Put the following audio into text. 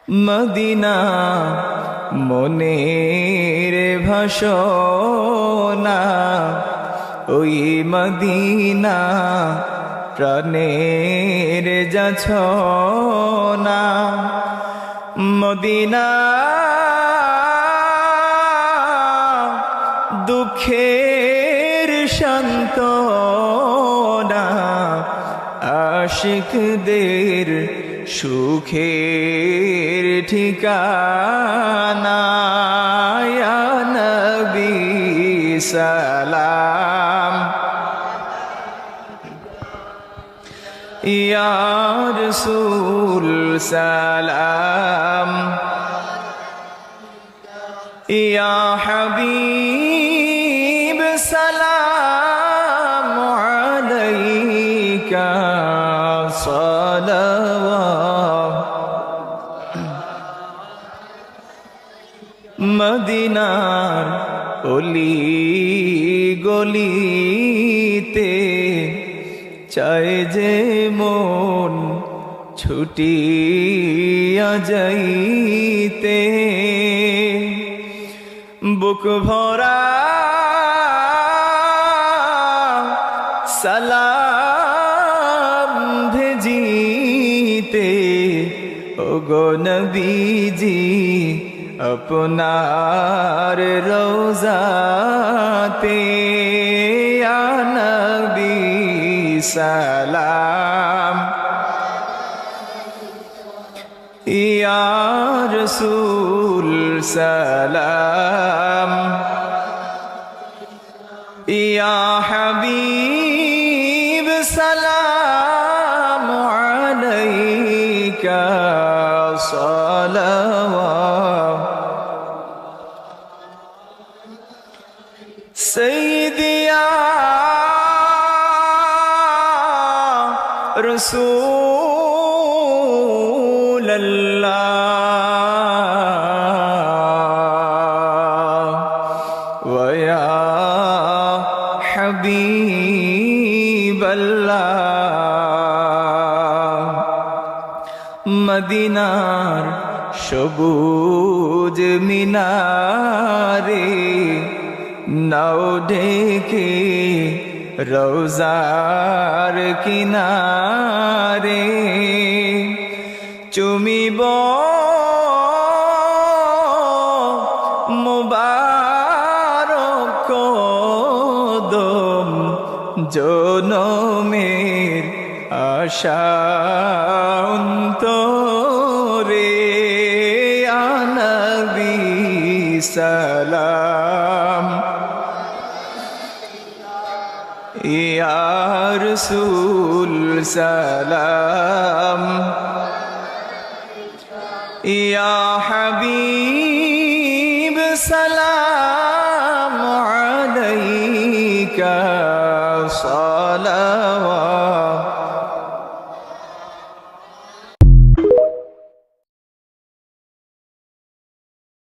Medina মনের ভাষণা, ওই Medina প্রাণের যাচনা। মদিনা দুঃখের সান্ত্বনা, আশিকদের সুখের ঠিকানা। ইয়া নবী সালাম, ইয়া রাসূল সালাম, ইয়া হাবিব সালাম আলাইকা সালাওয়াত। মদিনার অলি গলিতে চায় যে মন ছুটিয়া যাইতে, বুক ভরা সালাম ভেজিতে। ওগো নবীজি আপনার রওজাতে, ইয়া নবী সালাম, ইয়া রাসূল সালাম, ইয়া হাবিব সালাম আলাইকা সালাওয়াত। সাইয়্যিদি ইয়া রাসূলাল্লাহ ওয়া ইয়া হাবিবাল্লাহ। মদিনার সবুজ মিনারে নাও ঢেকে রওজার কিনারে, চুমিব মুবারক কদম, জনমের আশা অন্তরে। ইয়া নবী সালাম, ইয়া রাসূল সালাম, ইয়া হাবিব সালাম আলাইকা সালাওয়াত।